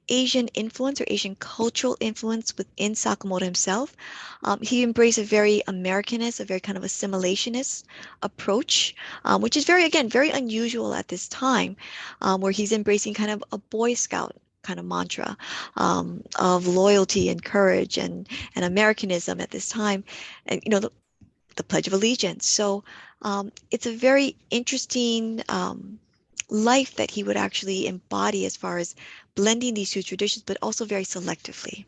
Speaker 2: Asian influence or Asian cultural influence within Sakamoto himself. He embraced a very Americanist, a very kind of assimilationist approach, which is very unusual at this time, where he's embracing kind of a Boy Scout kind of mantra of loyalty and courage and Americanism at this time, and the Pledge of Allegiance. So it's a very interesting life that he would actually embody as far as blending these two traditions, but also very selectively.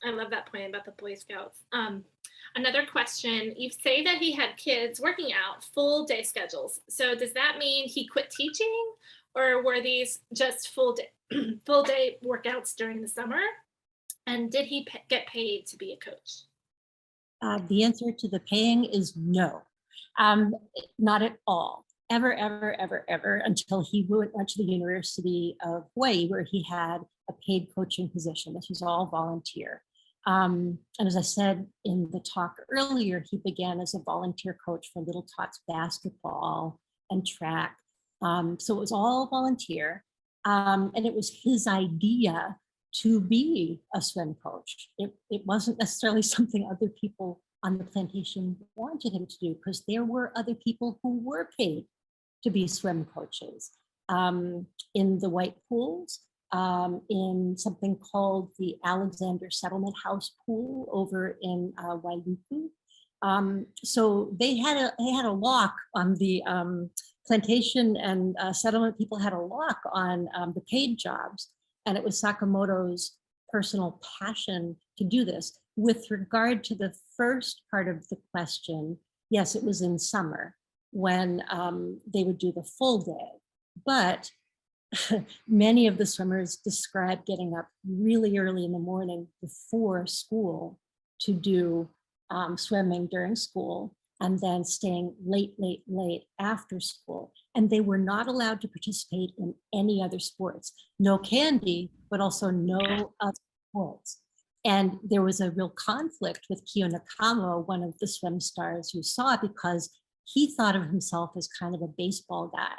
Speaker 1: I love that point about the Boy Scouts. Another question, you say that he had kids working out full day schedules. So does that mean he quit teaching, or were these just full day workouts during the summer? And did he get paid to be a coach?
Speaker 3: The answer to the paying is no, not at all. Ever, until he went to the University of Hawaii, where he had a paid coaching position. This was all volunteer. And as I said in the talk earlier, he began as a volunteer coach for Little Tots basketball and track. So it was all volunteer. And it was his idea to be a swim coach. It wasn't necessarily something other people on the plantation wanted him to do, because there were other people who were paid to be swim coaches in the white pools, in something called the Alexander Settlement House pool over in Wailuku. So they had a lock on the plantation, and settlement people had a lock on the paid jobs. And it was Sakamoto's personal passion to do this. With regard to the first part of the question, yes, it was in summer when they would do the full day. But many of the swimmers described getting up really early in the morning before school to do swimming during school, and then staying late after school. And they were not allowed to participate in any other sports. No candy, but also no other sports. And there was a real conflict with Kyo Nakamo, one of the swim stars you saw, because he thought of himself as kind of a baseball guy.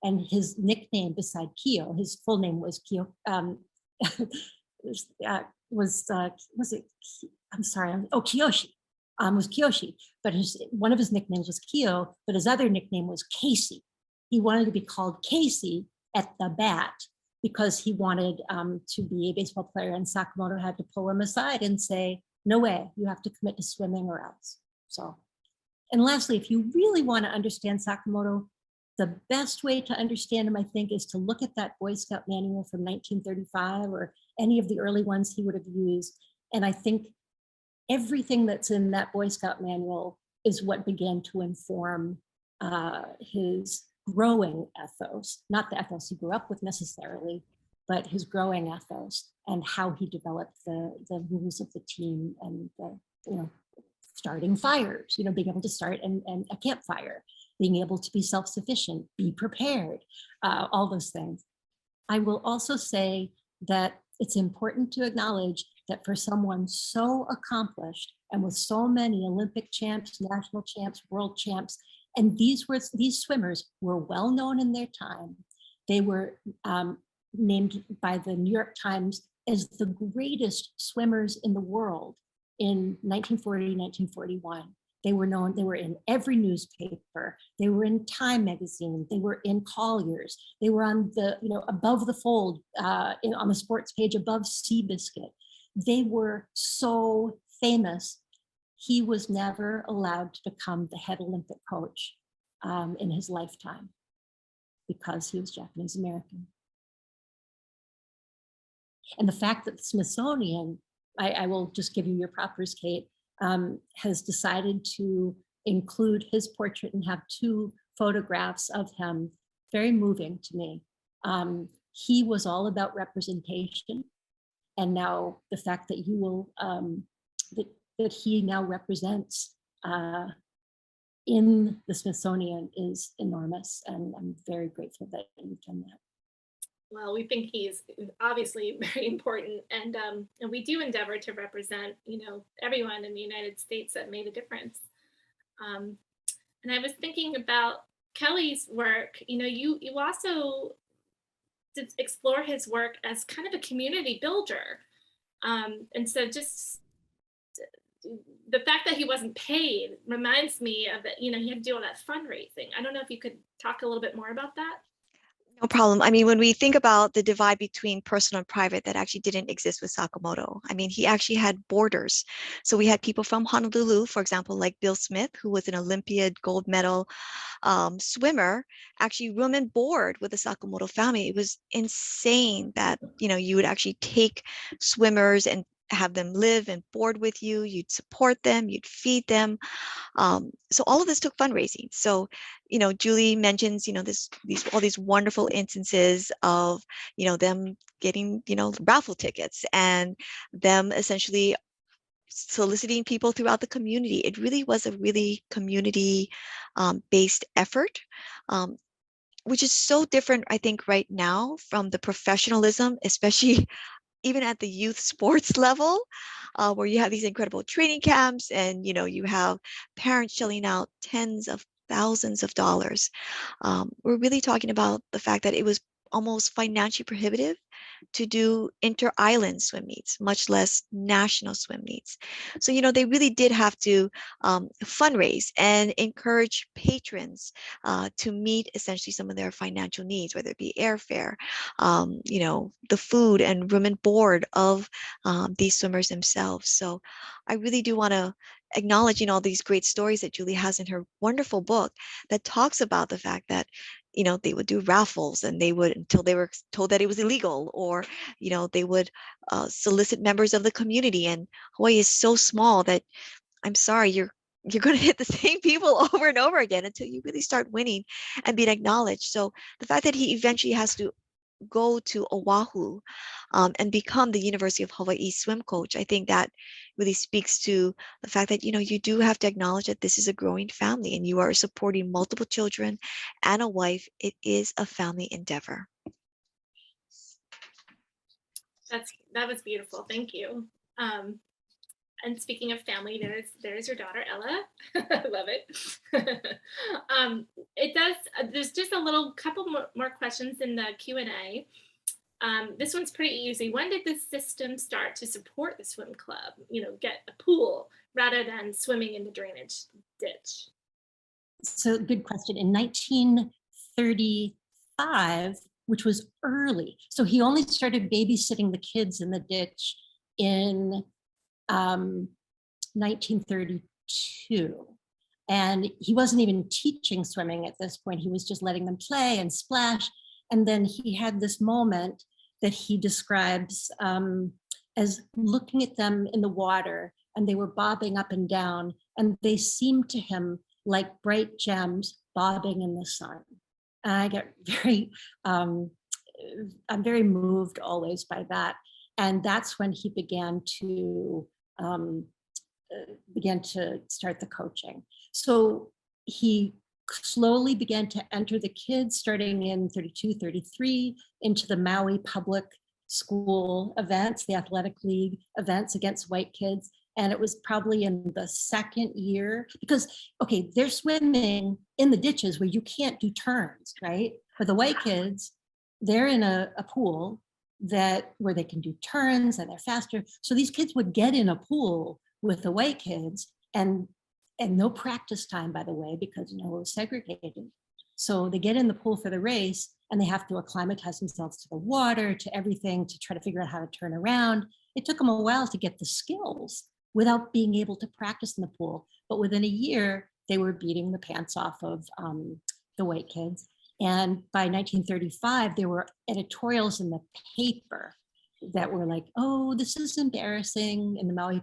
Speaker 3: And his nickname beside Kyo, his full name was Kyo, Kiyoshi. Was Kiyoshi, but one of his nicknames was Kyo, but his other nickname was Casey. He wanted to be called Casey at the bat because he wanted to be a baseball player, and Sakamoto had to pull him aside and say, no way, you have to commit to swimming or else. So, and lastly, if you really want to understand Sakamoto, the best way to understand him, I think, is to look at that Boy Scout manual from 1935 or any of the early ones he would have used. And I think everything that's in that Boy Scout manual is what began to inform his growing ethos, not the ethos he grew up with necessarily, but his growing ethos and how he developed the rules of the team and starting fires, being able to start and a campfire, being able to be self-sufficient, be prepared, all those things. I will also say that it's important to acknowledge that for someone so accomplished and with so many Olympic champs, national champs, world champs, and these swimmers were well known in their time. They were named by the New York Times as the greatest swimmers in the world in 1940, 1941. They were known, they were in every newspaper. They were in Time magazine. They were in Collier's. They were on the, above the fold, on the sports page above Seabiscuit. They were so famous. He was never allowed to become the head Olympic coach in his lifetime because he was Japanese American. And the fact that the Smithsonian, I will just give you your propers, Kate, has decided to include his portrait and have 2 photographs of him, very moving to me. He was all about representation. And now the fact that you will, that he now represents in the Smithsonian is enormous. And I'm very grateful that you've done that.
Speaker 1: Well, we think he's obviously very important, and we do endeavor to represent, everyone in the United States that made a difference. And I was thinking about Kelly's work. You also did explore his work as kind of a community builder, and so just the fact that he wasn't paid reminds me of that. He had to do all that fundraising. I don't know if you could talk a little bit more about that.
Speaker 2: No problem. I mean, when we think about the divide between personal and private, that actually didn't exist with Sakamoto. I mean, he actually had borders. So we had people from Honolulu, for example, like Bill Smith, who was an Olympiad gold medal swimmer, actually room and board with the Sakamoto family. It was insane that, you would actually take swimmers and have them live and board with you. You'd support them, you'd feed them. So all of this took fundraising. So, Julie mentions, all these wonderful instances of, them getting, raffle tickets and them essentially soliciting people throughout the community. It really was a really community based effort, which is so different, I think, right now from the professionalism, especially even at the youth sports level, where you have these incredible training camps and, you have parents shelling out tens of thousands of dollars. We're really talking about the fact that it was almost financially prohibitive to do inter-island swim meets, much less national swim meets. So, they really did have to fundraise and encourage patrons to meet essentially some of their financial needs, whether it be airfare, the food and room and board of these swimmers themselves. So I really do want to acknowledge, all these great stories that Julie has in her wonderful book that talks about the fact that they would do raffles and they would, until they were told that it was illegal, or they would solicit members of the community. And Hawaii is so small that, I'm sorry, you're going to hit the same people over and over again until you really start winning and being acknowledged. So the fact that he eventually has to go to Oahu and become the University of Hawaii swim coach, I think that really speaks to the fact that, you do have to acknowledge that this is a growing family and you are supporting multiple children and a wife. It is a family endeavor.
Speaker 1: That was beautiful. Thank you. And speaking of family, there's your daughter, Ella. I love it. There's just a couple more questions in the Q&A. This one's pretty easy. When did the system start to support the swim club, get a pool rather than swimming in the drainage ditch?
Speaker 3: So good question. In 1935, which was early, so he only started babysitting the kids in the ditch in 1932. And he wasn't even teaching swimming at this point. He was just letting them play and splash. And then he had this moment that he describes as looking at them in the water, and they were bobbing up and down, and they seemed to him like bright gems bobbing in the sun. And I get I'm very moved always by that. And that's when he began to start the coaching. So he slowly began to enter the kids starting in 32, 33 into the Maui public school events, the athletic league events against white kids. And it was probably in the second year, because, okay, they're swimming in the ditches where you can't do turns, right? For the white kids, they're in a pool where they can do turns and they're faster. So these kids would get in a pool with the white kids and no practice time, by the way, because it was segregated. So they get in the pool for the race and they have to acclimatize themselves to the water, to everything, to try to figure out how to turn around. It took them a while to get the skills without being able to practice in the pool. But within a year, they were beating the pants off of the white kids. And by 1935, there were editorials in the paper that were like, "Oh, this is embarrassing," in the Maui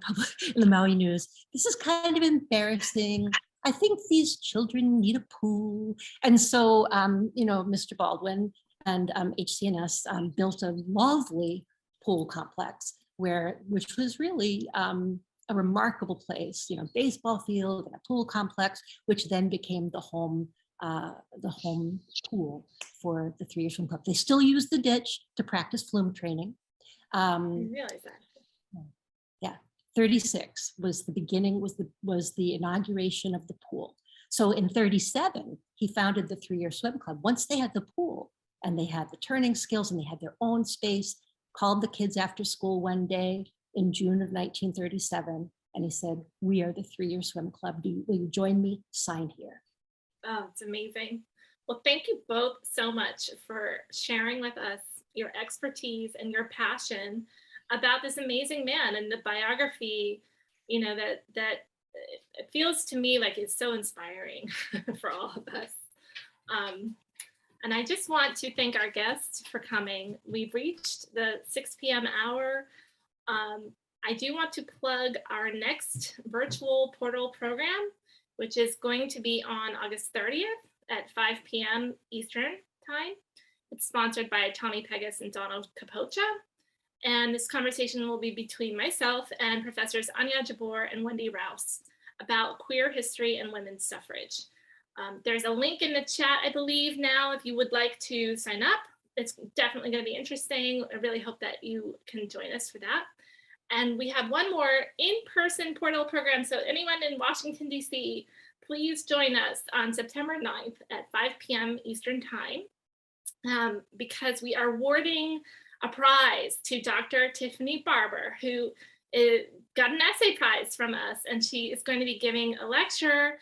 Speaker 3: News. "This is kind of embarrassing. I think these children need a pool." And so, Mr. Baldwin and HCNS built a lovely pool complex which was really a remarkable place. Baseball field and a pool complex, which then became the home pool for the 3-year swim club. They still use the ditch to practice flume training.
Speaker 1: I didn't realize that.
Speaker 3: Yeah, 36 was the beginning, was the inauguration of the pool. So in 37, he founded the 3-year swim club. Once they had the pool and they had the turning skills and they had their own space, called the kids after school one day in June of 1937, and he said, "We are the 3-year swim club. Will you join me? Sign here."
Speaker 1: Oh, it's amazing. Well, thank you both so much for sharing with us your expertise and your passion about this amazing man and the biography, that it feels to me like it's so inspiring for all of us. And I just want to thank our guests for coming. We've reached the 6 p.m. hour. I do want to plug our next virtual portal program, which is going to be on August 30th at 5 p.m. Eastern time. It's sponsored by Tommy Pegas and Donald Capocha. And this conversation will be between myself and Professors Anya Jabor and Wendy Rouse about queer history and women's suffrage. There's a link in the chat, I believe, now, if you would like to sign up. It's definitely going to be interesting. I really hope that you can join us for that. And we have one more in-person portal program. So anyone in Washington, D.C., please join us on September 9th at 5 p.m. Eastern time. because we are awarding a prize to Dr. Tiffany Barber, who got an essay prize from us, and she is going to be giving a lecture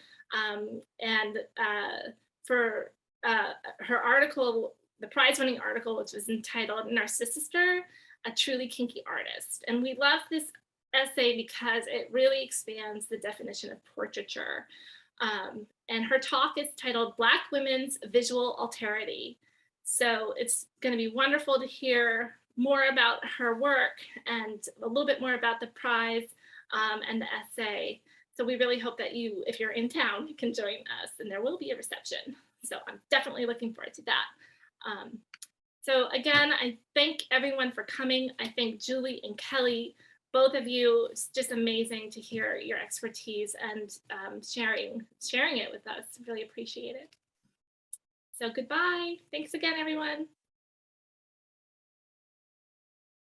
Speaker 1: for her article, the prize-winning article, which was entitled Narcissister, a Truly Kinky Artist. And we love this essay because it really expands the definition of portraiture. And her talk is titled Black Women's Visual Alterity. So it's going to be wonderful to hear more about her work and a little bit more about the prize and the essay. So we really hope that you, if you're in town, you can join us, and there will be a reception. So I'm definitely looking forward to that. So again, I thank everyone for coming. I thank Julie and Kelly, both of you. It's just amazing to hear your expertise and sharing it with us. Really appreciate it. So goodbye. Thanks again, everyone.